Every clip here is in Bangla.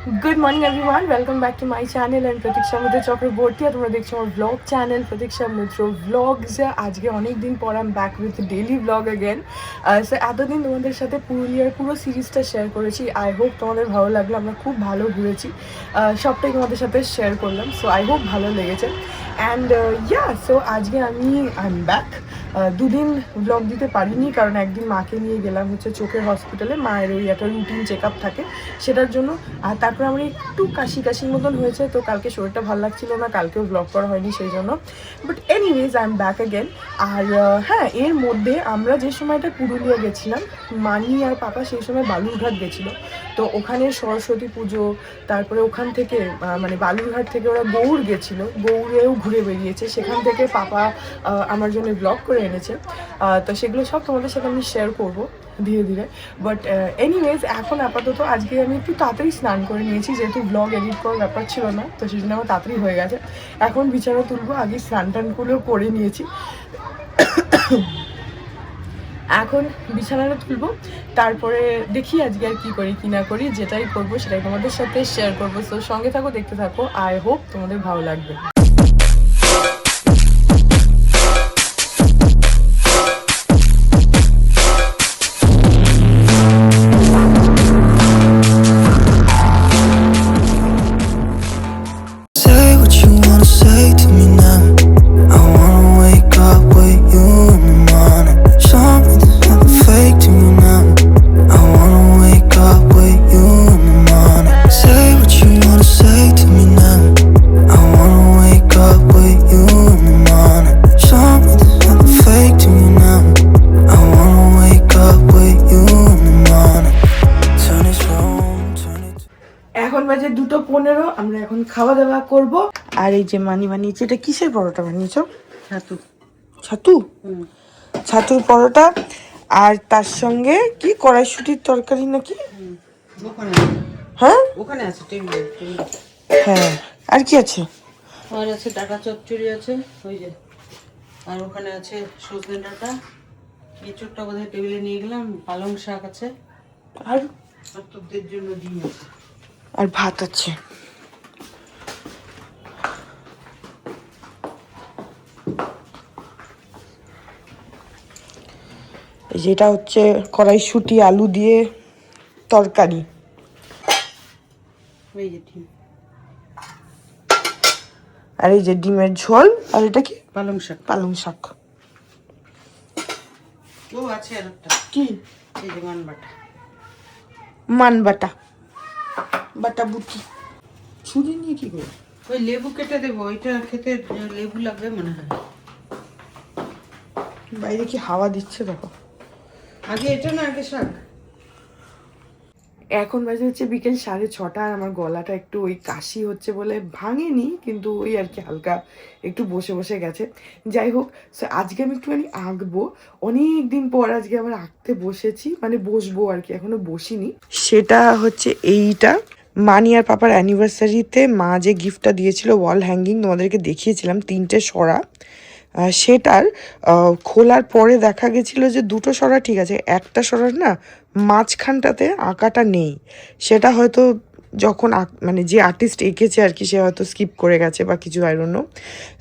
Good morning everyone, welcome back to my channel and Pratiksha Mitra Chakraborty আর তোমরা দেখছো আমার vlog channel Pratiksha Mitra vlogs আজকে অনেক দিন পর I'm back with a daily vlog again so এতদিন তোমাদের সাথে পুরুলিয়ার পুরো সিরিজটা শেয়ার করেছি I hope তোমাদের ভালো লাগলো আমরা খুব ভালো ঘুরেছি সবটাই তোমাদের সাথে শেয়ার করলাম so I hope ভালো লেগেছে and yeah so আজকে I'm back দুদিন ব্লগ দিতে পারিনি কারণ একদিন মাকে নিয়ে গেলাম হচ্ছে চোখের হসপিটালে মায়ের ওই একটা রুটিন চেক আপ থাকে সেটার জন্য আর তারপরে আমার একটু কাশির মতন হয়েছে তো কালকে শরীরটা ভালো লাগছিল না কালকেও ব্লগ করা হয়নি সেই জন্য but anyways I am back again আর হ্যাঁ এর মধ্যে আমরা যে সময়টা পুরুলিয়া গেছিলাম মানি আর পাপা সেই সময় বালুরঘাট গেছিলো তো ওখানে সরস্বতী পুজো তারপরে ওখান থেকে মানে বালুরঘাট থেকে ওরা গৌড় গেছিলো গৌড়েও ঘুরে বেরিয়েছে সেখান থেকে পাপা আমার জন্য ব্লগ করে এনেছে তো সেগুলো সব তোমাদের সাথে আমি শেয়ার করবো ধীরে ধীরে বাট এনিওয়েজ এখন আপাতত আজকে আমি একটু তাড়াতাড়ি স্নান করে নিয়েছি যেহেতু ব্লগ এডিট করার ব্যাপার ছিল না তো সেই জন্য আমার তাড়াতাড়ি হয়ে গেছে এখন বিছানা তুলবো আগে স্নান টানগুলো করে নিয়েছি এখন বিছানাটা তুলবো তারপরে দেখি আজকে আর কী করি কি না করি যেটাই করবো সেটাই তোমাদের সাথে শেয়ার করবো তো সঙ্গে থাকো দেখতে থাকো আই হোপ তোমাদের ভালো লাগবে এখন বাজে 2:15 আমরা এখন খাওয়া দাওয়া করব আর এই যে মানি বানিয়েছে এটা কিসের পরোটা বানিয়েছো ছাতু ছাতুর পরোটা আর তার সঙ্গে কি কড়াইশুটির তরকারি নাকি হ্যাঁ ওখানে আছে টেবিলে হ্যাঁ আর কি আছে আর আছে ডাটা চচ্চড়ি আছে ওই যে আর ওখানে আছে সজনে ডাটা এঁচোড়টা বোধহয় টেবিলে নিয়ে গেলাম পালং শাক আছে আর তোদের জন্য ডিম আছে আর ভাত আছে যেটা হচ্ছে কড়াইশুঁটি আলু দিয়ে তরকারি এই যে ডিম আর এই যে ডিমের ঝোল আর এটা কি পালং শাক ও আছে আর একটা কি এই যে মান বাটা বুটি ছুরি নিয়ে কি করবো ওই লেবু কেটে দেবো ওইটা খেতে লেবু লাগবে মনে হয় বাইরে কি হাওয়া দিচ্ছে দেখো আগে এটা না আগে শাক এখন বাজে হচ্ছে বিকেল 6:30 আর আমার গলাটা একটু ওই কাশি হচ্ছে বলে ভাঙেনি কিন্তু ওই আর কি হালকা একটু বসে গেছে যাই হোক সো আজকে আমি একটুখানি আঁকবো অনেক দিন পর আজকে আবার আঁকতে বসেছি মানে বসবো আর কি এখনো বসিনি সেটা হচ্ছে এইটা মানি আর পাপার অ্যানিভার্সারিতে মা যে গিফটটা দিয়েছিল ওয়াল হ্যাঙ্গিং তোমাদেরকে দেখিয়েছিলাম 3টে সরা সেটার খোলার পরে দেখা গেছিলো যে 2টো সরা ঠিক আছে একটা সরার না মাঝখানটাতে আঁকাটা নেই সেটা হয়তো যখন মানে যে আর্টিস্ট এঁকেছে আর কি সে হয়তো স্কিপ করে গেছে বা কিছু আই ডোন্ট নো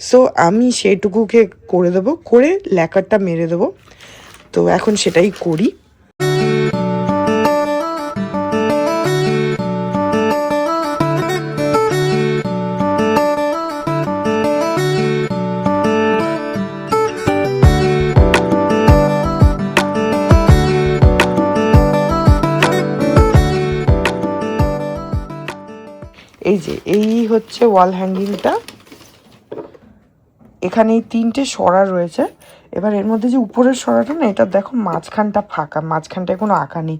সো আমি সেইটুকুকে করে দেবো করে ল্যাকারটা মেরে দেবো তো এখন সেটাই করি এই হচ্ছে ওয়াল হ্যাঙ্গিংটা এখানে এই 3টে সরা রয়েছে এবার এর মধ্যে যে উপরের সরাটা না এটা দেখো মাঝখানটা ফাঁকা মাঝখানটায় কোনো আঁকা নেই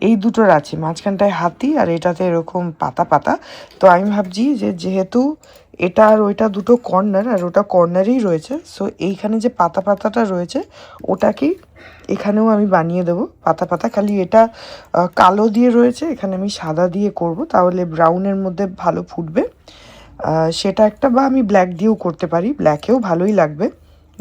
এই দুটোর আছে মাঝখানটায় হাতি আর এটাতে এরকম পাতা তো আমি ভাবছি যে যেহেতু এটা আর ওইটা দুটো কর্নার আর ওটা কর্নারেই রয়েছে সো এইখানে যে পাতাটা রয়েছে ওটাকেই এখানেও আমি বানিয়ে দেবো পাতা খালি এটা কালো দিয়ে রয়েছে এখানে আমি সাদা দিয়ে করব তাহলে ব্রাউনের মধ্যে ভালো ফুটবে সেটা একটা বা আমি ব্ল্যাক দিয়েও করতে পারি ব্ল্যাকেও ভালোই লাগবে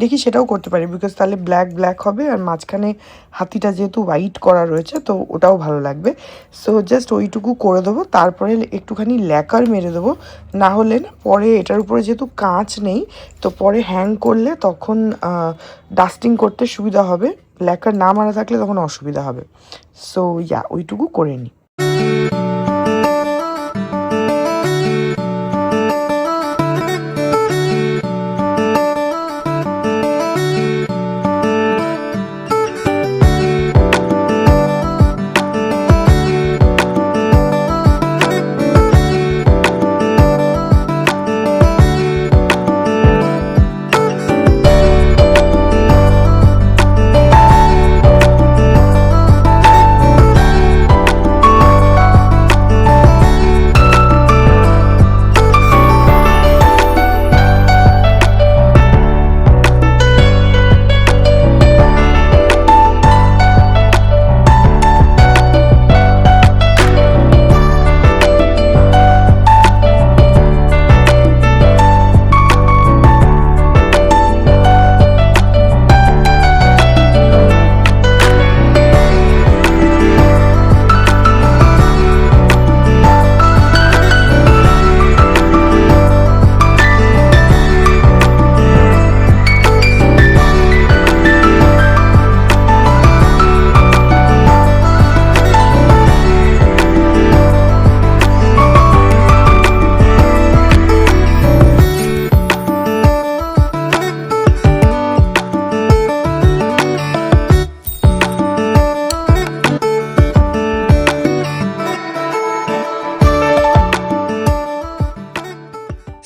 দেখি সেটাও করতে পারি, বিকজ তাহলে ব্ল্যাক ব্ল্যাক হবে আর মাঝখানে হাতিটা যেহেতু হোয়াইট করা রয়েছে তো ওটাও ভালো লাগবে। সো জাস্ট ওইটুকু করে দেবো, তারপরে একটুখানি ল্যাকার মেরে দেবো। না হলে না পরে এটার উপরে যেহেতু কাঁচ নেই তো পরে হ্যাং করলে তখন ডাস্টিং করতে সুবিধা হবে, ল্যাকার না মারা থাকলে তখন অসুবিধা হবে। সো ইয়া ওইটুকু করে নিই।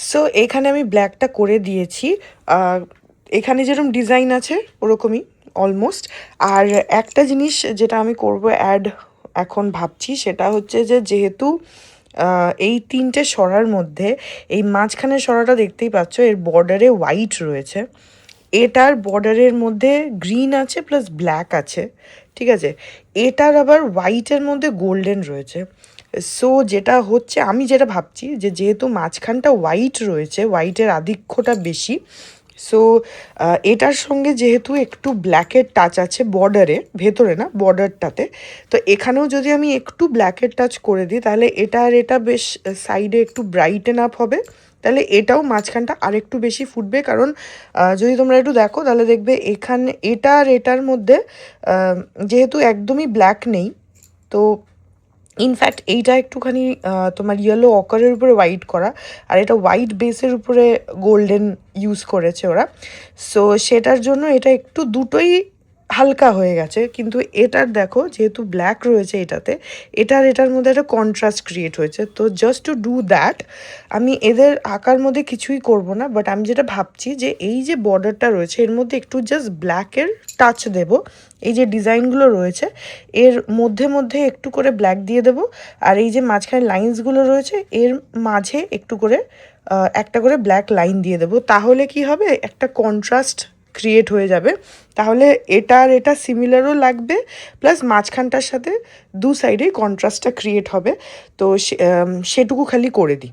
সো এখানে আমি ব্ল্যাকটা করে দিয়েছি, এখানে যেরকম ডিজাইন আছে ওরকমই অলমোস্ট। আর একটা জিনিস যেটা আমি করব অ্যাড এখন ভাবছি সেটা হচ্ছে যে যেহেতু এই তিনটে সরার মধ্যে এই মাঝখানের সরাটা দেখতেই পাচ্ছ এর বর্ডারে হোয়াইট রয়েছে, এটার বর্ডারের মধ্যে গ্রিন আছে প্লাস ব্ল্যাক আছে, ঠিক আছে, এটার আবার হোয়াইটের মধ্যে গোল্ডেন রয়েছে। সো যেটা হচ্ছে আমি যেটা ভাবছি যে যেহেতু মাঝখানটা হোয়াইট রয়েছে, হোয়াইটের আধিক্যটা বেশি, সো এটার সঙ্গে যেহেতু একটু ব্ল্যাকের টাচ আছে বর্ডারে, ভেতরে না বর্ডারটাতে, তো এখানেও যদি আমি একটু ব্ল্যাকের টাচ করে দিই তাহলে এটা আর এটা বেশ সাইডে একটু ব্রাইটেন আপ হবে, তাহলে এটাও মাঝখানটা আরেকটু বেশি ফুটবে। কারণ যদি তোমরা একটু দেখো তাহলে দেখবে এখানে এটা আর এটার মধ্যে যেহেতু একদমই ব্ল্যাক নেই, তো ইনফ্যাক্ট এইটা একটুখানি তোমার ইয়েলো অকারের উপরে হোয়াইট করা, আর এটা হোয়াইট বেসের উপরে গোল্ডেন ইউজ করেছে ওরা। সো সেটার জন্য এটা একটু দুটোই হালকা হয়ে গেছে, কিন্তু এটার দেখো যেহেতু ব্ল্যাক রয়েছে এটাতে, এটার মধ্যে একটা কন্ট্রাস্ট ক্রিয়েট হয়েছে। তো জাস্ট টু ডু দ্যাট আমি এদের আঁকার মধ্যে কিছুই করব না, বাট আমি যেটা ভাবছি যে এই যে বর্ডারটা রয়েছে এর মধ্যে একটু জাস্ট ব্ল্যাকের টাচ দেব, এই যে ডিজাইনগুলো রয়েছে এর মধ্যে মধ্যে একটু করে ব্ল্যাক দিয়ে দেবো, আর এই যে মাঝখানে লাইন্সগুলো রয়েছে এর মাঝে একটু করে একটা করে ব্ল্যাক লাইন দিয়ে দেবো। তাহলে কি হবে, একটা কন্ট্রাস্ট ক্রিয়েট হয়ে যাবে, তাহলে এটা আর এটা সিমিলারও লাগবে, প্লাস মাঝখানটার সাথে দু সাইডেই কন্ট্রাস্টটা ক্রিয়েট হবে। তো সেটুকু খালি করে দিই।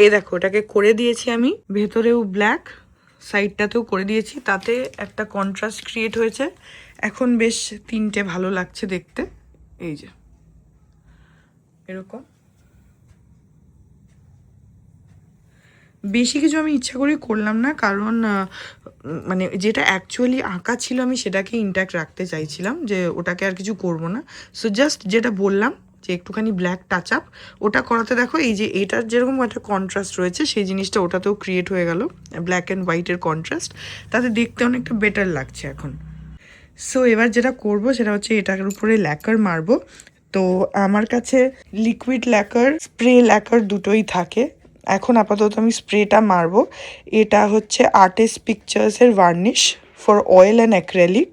এই দেখো ওটাকে করে দিয়েছি আমি, ভেতরেও ব্ল্যাক সাইডটাতেও করে দিয়েছি, তাতে একটা কন্ট্রাস্ট ক্রিয়েট হয়েছে। এখন বেশ তিনটে ভালো লাগছে দেখতে, এই যে এরকম। বেশি কিছু আমি ইচ্ছা করে করলাম না, কারণ মানে যেটা অ্যাকচুয়ালি আঁকা ছিল আমি সেটাকে ইনট্যাক্ট রাখতে চাইছিলাম, যে ওটাকে আর কিছু করব না। সো জাস্ট যেটা বললাম যে একটুখানি ব্ল্যাক টাচ আপ, ওটা করাতে দেখো এই যে এটার যেরকম একটা কন্ট্রাস্ট রয়েছে সেই জিনিসটা ওটাতেও ক্রিয়েট হয়ে গেল, ব্ল্যাক অ্যান্ড হোয়াইটের কন্ট্রাস্ট, তাতে দেখতে অনেকটা বেটার লাগছে এখন। সো এবার যেটা করব সেটা হচ্ছে এটার উপরে ল্যাকার মারবো। তো আমার কাছে লিকুইড ল্যাকার, স্প্রে ল্যাকার দুটোই থাকে। এখন আপাতত আমি স্প্রেটা মারবো। এটা হচ্ছে আর্টিস্ট পিকচার্সের varnish for oil and acrylic.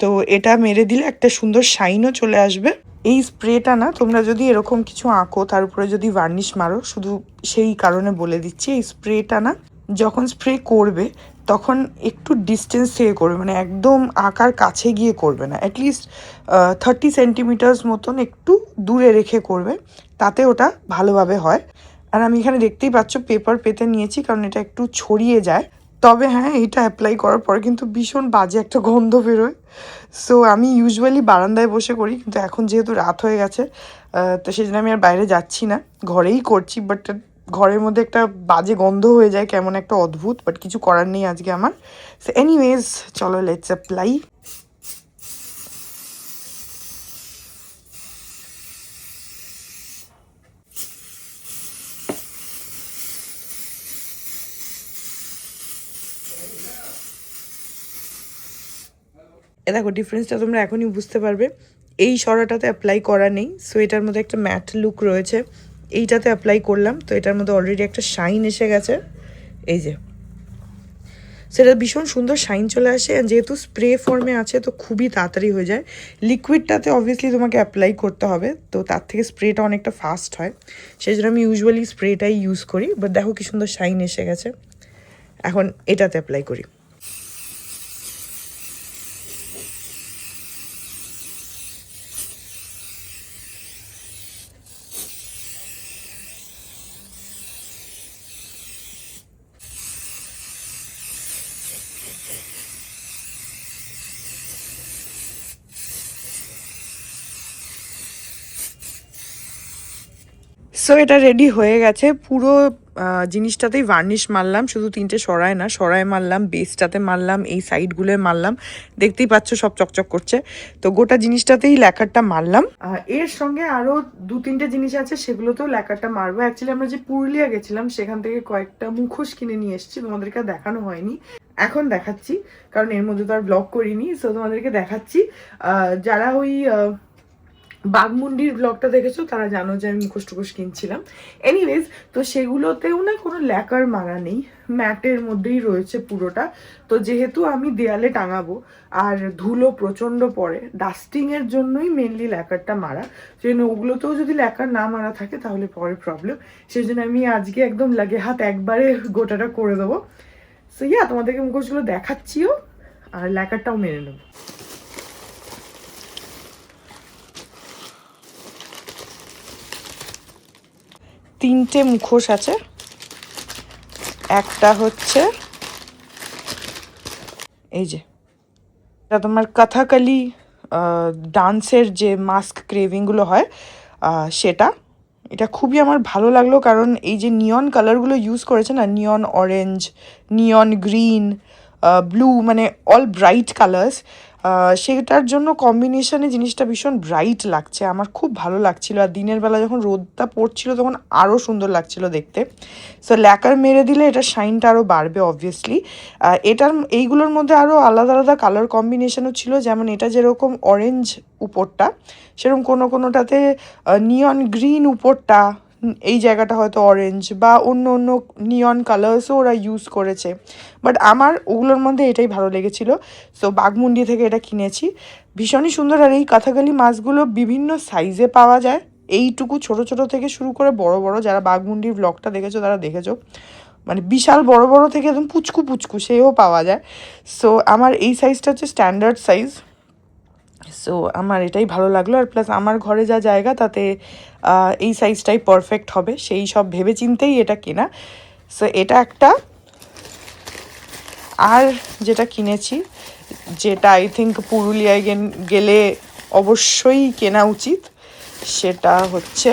তো এটা মেরে দিলে একটা সুন্দর শাইনও চলে আসবে। এই স্প্রেটা না, তোমরা যদি এরকম কিছু আঁকো তার উপরে যদি ভার্নিশ মারো, শুধু সেই কারণে বলে দিচ্ছি, এই স্প্রেটা না যখন স্প্রে করবে তখন একটু ডিস্টেন্স থেকে করবে, মানে একদম আঁকার কাছে গিয়ে করবে না, অ্যাটলিস্ট 30 সেন্টিমিটার্স মতন একটু দূরে রেখে করবে, তাতে ওটা ভালোভাবে হয়। আর আমি এখানে দেখতেই পাচ্ছ পেপার পেতে নিয়েছি, কারণ এটা একটু ছড়িয়ে যায়। তবে হ্যাঁ, এটা অ্যাপ্লাই করার পরে কিন্তু ভীষণ বাজে একটা গন্ধ বেরোয়। সো আমি ইউজুয়ালি বারান্দায় বসে করি, কিন্তু এখন যেহেতু রাত হয়ে গেছে তো সেই জন্য আমি আর বাইরে যাচ্ছি না, ঘরেই করছি। বাট ঘরের মধ্যে একটা বাজে গন্ধ হয়ে যায়, কেমন একটা অদ্ভুত, বাট কিছু করার নেই আজকে আমার। সো এনিওয়েজ, চলো লেটস অ্যাপ্লাই। দেখো ডিফারেন্সটা তোমরা এখনই বুঝতে পারবে। এই সরাটাতে অ্যাপ্লাই করা নেই, সো এটার মধ্যে একটা ম্যাট লুক রয়েছে। এইটাতে অ্যাপ্লাই করলাম, তো এটার মধ্যে অলরেডি একটা শাইন এসে গেছে, এই যে সেটা ভীষণ সুন্দর শাইন চলে আসে। আর যেহেতু স্প্রে ফর্মে আছে তো খুবই তাড়াতাড়ি হয়ে যায়। লিকুইডটাতে অবভিয়াসলি তোমাকে অ্যাপ্লাই করতে হবে, তো তার থেকে স্প্রেটা অনেকটা ফাস্ট হয়, সেই জন্য আমি ইউজুয়ালি স্প্রেটাই ইউজ করি। বাট দেখো কি সুন্দর শাইন এসে গেছে। এখন এটাতে অ্যাপ্লাই করি। সো এটা রেডি হয়ে গেছে। পুরো জিনিসটাতেই ভার্নিশ মারলাম, শুধু 3টে সরায় না, সরায় মারলাম, বেসটাতে মারলাম, এই সাইডগুলোয় মারলাম, দেখতেই পাচ্ছ সব চকচক করছে। তো গোটা জিনিসটাতেই ল্যাকারটা মারলাম। এর সঙ্গে আরও 2-3টে জিনিস আছে, সেগুলোতেও ল্যাকারটা মারবো। অ্যাকচুয়ালি আমরা যে পুরুলিয়া গেছিলাম সেখান থেকে কয়েকটা মুখোশ কিনে নিয়ে এসেছি, তোমাদেরকে দেখানো হয়নি, এখন দেখাচ্ছি, কারণ এর মধ্যে তো আর ব্লগ করিনি। সো তোমাদেরকে দেখাচ্ছি। যারা ওই বাঘমুন্ডির ব্লগটা দেখেছো তারা জানো যে আমি মুখোশ টুখোশ কিনছিলাম। এনিওয়েজ, তো সেগুলোতেও না কোনো ল্যাকার মারা নেই, ম্যাটের মধ্যেই রয়েছে পুরোটা। তো যেহেতু আমি দেয়ালে টাঙাবো আর ধুলো প্রচণ্ড পড়ে, ডাস্টিংয়ের জন্যই মেনলি ল্যাকারটা মারা। সেই জন্য ওগুলোতেও যদি ল্যাকার না মারা থাকে তাহলে পরে প্রবলেম। সেই জন্য আমি আজকে একদম লাগে হাত একবারে গোটাটা করে দেবো। সো ইয়া, তোমাদেরকে মুখোশগুলো দেখাচ্ছিও আর ল্যাকারটাও মেরে নেবো। 3টে মুখোশ আছে। একটা হচ্ছে এই যে, এটা তোমার কথাকালি ডান্সের যে মাস্ক ক্রেভিংগুলো হয় সেটা। এটা খুবই আমার ভালো লাগলো, কারণ এই যে নিয়ন কালারগুলো ইউজ করেছে না, নিয়ন অরেঞ্জ, নিয়ন গ্রিন, ব্লু, মানে অল ব্রাইট কালার্স, সেটার জন্য কম্বিনেশনে জিনিসটা ভীষণ ব্রাইট লাগছে, আমার খুব ভালো লাগছিল। আর দিনের বেলা যখন রোদটা পড়ছিল তখন আরও সুন্দর লাগছিল দেখতে। সো ল্যাকার মেরে দিলে এটা শাইনটা আরও বাড়বে অবভিয়াসলি। এটার এইগুলোর মধ্যে আরও আলাদা আলাদা কালার কম্বিনেশনও ছিল, যেমন এটা যেরকম অরেঞ্জ উপরটা, সেরকম কোনোটাতে নিয়ন গ্রিন উপরটা, এই জায়গাটা হয়তো অরেঞ্জ, বা অন্য অন্য নিয়ন কালার্সও ওরা ইউজ করেছে। বাট আমার ওগুলোর মধ্যে এটাই ভালো লেগেছিলো। সো বাঘমুন্ডি থেকে এটা কিনেছি, ভীষণই সুন্দর। আর এই কাঁথাকালি মাছগুলো বিভিন্ন সাইজে পাওয়া যায়, এইটুকু ছোট ছোট থেকে শুরু করে বড় বড়। যারা বাঘমুন্ডির ব্লগটা দেখেছো তারা দেখেছো, মানে বিশাল বড় বড় থেকে একদম পুচকু পুচকু সেও পাওয়া যায়। সো আমার এই সাইজটা হচ্ছে স্ট্যান্ডার্ড সাইজ। সো আমার এটাই ভালো লাগলো। আর প্লাস আমার ঘরে যা জায়গা তাতে এই সাইজটাই পারফেক্ট হবে, সেই সব ভেবে চিন্তেই এটা কেনা। সো এটা একটা। আর যেটা কিনেছি, যেটা আই থিঙ্ক পুরুলিয়ায় গেলে অবশ্যই কেনা উচিত, সেটা হচ্ছে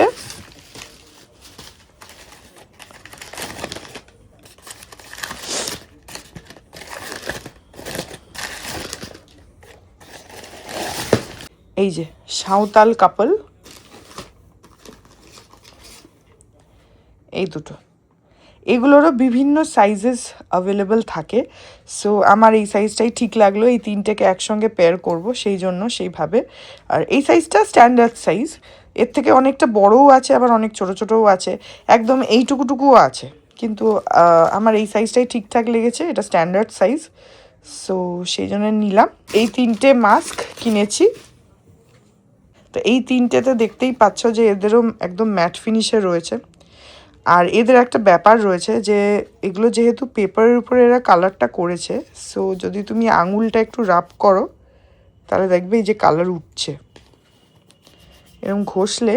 এই যে সাঁওতাল কাপল, এই দুটো, এগুলোরও বিভিন্ন সাইজেস অ্যাভেলেবেল থাকে। সো আমার এই সাইজটাই ঠিক লাগলো, এই তিনটেকে একসঙ্গে পেয়ার করব সেই জন্য সেইভাবে। আর এই সাইজটা স্ট্যান্ডার্ড সাইজ, এর থেকে অনেকটা বড়ও আছে আবার অনেক ছোটো ছোটোও আছে, একদম এইটুকুটুকুও আছে, কিন্তু আমার এই সাইজটাই ঠিকঠাক লেগেছে, এটা স্ট্যান্ডার্ড সাইজ। সো সেই জন্য নিলাম। এই তিনটে মাস্ক কিনেছি, তো এই তিনটেতে দেখতেই পাচ্ছ যে এদেরও একদম ম্যাট ফিনিশে রয়েছে। আর এদের একটা ব্যাপার রয়েছে যে এগুলো যেহেতু পেপারের উপরে এরা কালারটা করেছে, সো যদি তুমি আঙুলটা একটু রাব করো তাহলে দেখবে এই যে কালার উঠছে, এরকম ঘষলে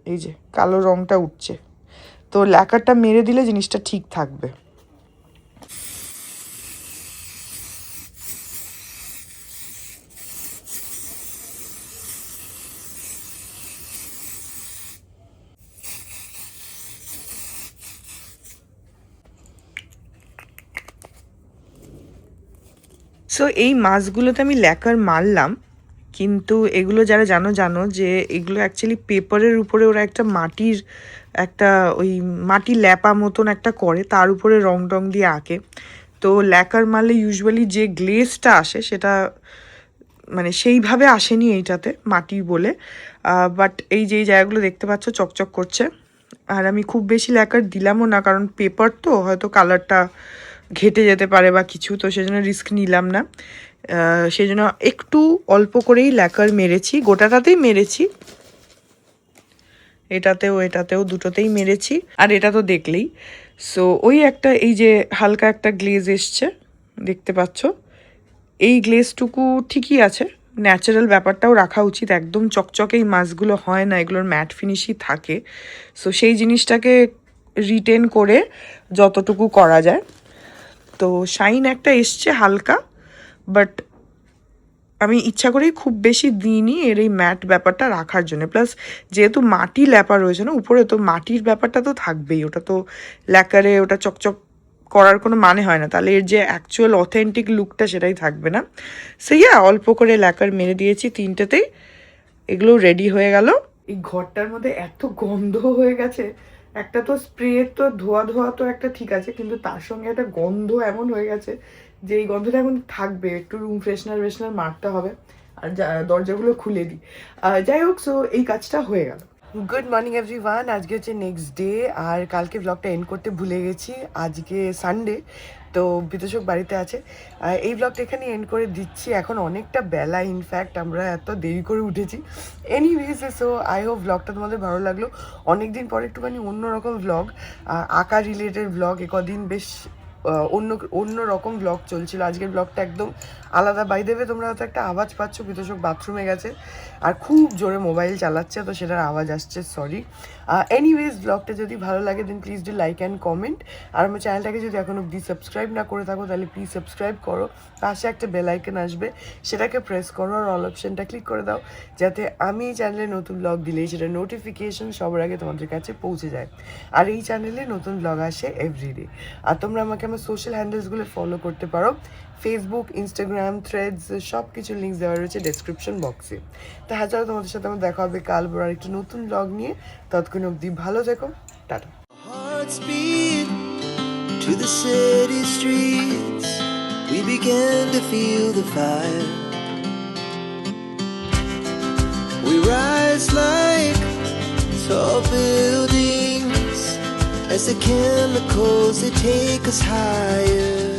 এই যে কালো রঙটা উঠছে, তো ল্যাকারটা মেরে দিলে জিনিসটা ঠিক থাকবে। সো এই মাছগুলোতে আমি ল্যাকার মারলাম, কিন্তু এগুলো যারা জানো যে এগুলো অ্যাকচুয়ালি পেপারের উপরে ওরা একটা মাটির একটা ওই মাটি ল্যাপা মতন একটা করে, তার উপরে রং টং দিয়ে আঁকে। তো ল্যাকার মারলে ইউজুয়ালি যে গ্লেজটা আসে সেটা মানে সেইভাবে আসেনি এইটাতে, মাটি বলে। বাট এই যে জায়গাগুলো দেখতে পাচ্ছ চকচক করছে, আর আমি খুব বেশি ল্যাকার দিলামও না, কারণ পেপার তো হয়তো কালারটা ঘেটে যেতে পারে বা কিছু, তো সেজন্য রিস্ক নিলাম না। সেই জন্য একটু অল্প করেই ল্যাকার মেরেছি, গোটাটাতেই মেরেছি, এটাতেও দুটোতেই মেরেছি। আর এটা তো দেখলেই, সো ওই একটা এই যে হালকা একটা গ্লেজ এসছে দেখতে পাচ্ছ, এই গ্লেজটুকু ঠিকই আছে, ন্যাচারাল ব্যাপারটাও রাখা উচিত, একদম চকচকে এই মাছগুলো হয় না, এগুলোর ম্যাট ফিনিশই থাকে। সো সেই জিনিসটাকে রিটেন করে যতটুকু করা যায়। তো শাইন একটা এসছে হালকা, বাট আমি ইচ্ছা করেই খুব বেশি দিইনি এর এই ম্যাট ব্যাপারটা রাখার জন্য। প্লাস যেহেতু মাটি ল্যাপা রয়েছে না উপরে, তো মাটির ব্যাপারটা তো থাকবেই, ওটা তো ল্যাকারে ওটা চকচক করার কোনো মানে হয় না, তাহলে এর যে অ্যাকচুয়াল অথেন্টিক লুকটা সেটাই থাকবে না। সেইয়া অল্প করে ল্যাকার মেরে দিয়েছি তিনটেতেই, এগুলো রেডি হয়ে গেল। এই ঘরটার মধ্যে এত গন্ধ হয়ে গেছে, একটা তো স্প্রে তো ধোয়া তো একটা ঠিক আছে, কিন্তু তার সঙ্গে একটা গন্ধ এমন হয়ে গেছে যে এই গন্ধটা এখন থাকবে, একটু রুম ফ্রেশনার মারতে হবে। আর দরজাগুলো খুলে দিই, যাই হোক। সো এই কাজটা হয়ে গেল। গুড মর্নিং এভরিওয়ান, আজকে হচ্ছে নেক্সট ডে, আর কালকে ব্লগটা এন্ড করতে ভুলে গেছি, আজকে সানডে, তো বিতোষক বাড়িতে আছে। এই ব্লগটা এখানে এন্ড করে দিচ্ছি, এখন অনেকটা বেলা, ইনফ্যাক্ট আমরা এত দেরি করে উঠেছি। এনিওয়েজ, সো আই হোপ ব্লগটা তোমাদের ভালো লাগলো। অনেকদিন পরে একটুখানি অন্যরকম ব্লগ, আঁকা রিলেটেড ব্লগ, কদিন বেশ অন্য রকম ব্লগ চলছিল, আজকের ব্লগটা একদম আলাদা। বাই দেবে তোমরা হয়তো একটা আওয়াজ পাচ্ছ, বিতোষক বাথরুমে গেছে আর খুব জোরে মোবাইল চালাচ্ছে, তো সেটার আওয়াজ আসছে, সরি। এনিওয়েজ, ব্লগটা যদি ভালো লাগে then please do like and comment, আর আমার চ্যানেলটাকে যদি এখন অব্দি সাবস্ক্রাইব না করে থাকো তাহলে প্লিজ সাবস্ক্রাইব করো, পাশে একটা বেল আইকন আসবে সেটাকে প্রেস করো, আর অল অপশনটা ক্লিক করে দাও, যাতে আমি এই চ্যানেলে নতুন ব্লগ দিলেই সেটা নোটিফিকেশন সবার আগে তোমাদের কাছে পৌঁছে যায়। আর এই চ্যানেলে নতুন ব্লগ আসে এভরিডে। আর তোমরা আমাকে আমার সোশ্যাল হ্যান্ডেলসগুলো ফলো করতে পারো, ফেসবুক, ইনস্টাগ্রাম, থ্রেডস, সব কিছু লিঙ্ক দেওয়া রয়েছে ডেসক্রিপশন বক্সে। তা হ্যাঁ, চলো তোমাদের সাথে আমার দেখা হবে কাল বড় একটু নতুন ব্লগ নিয়ে, ততক্ষণ অবধি ভালো থেকো, tata. To the city streets, we began to feel the fire. We rise like tall buildings as the chemicals, they take us higher.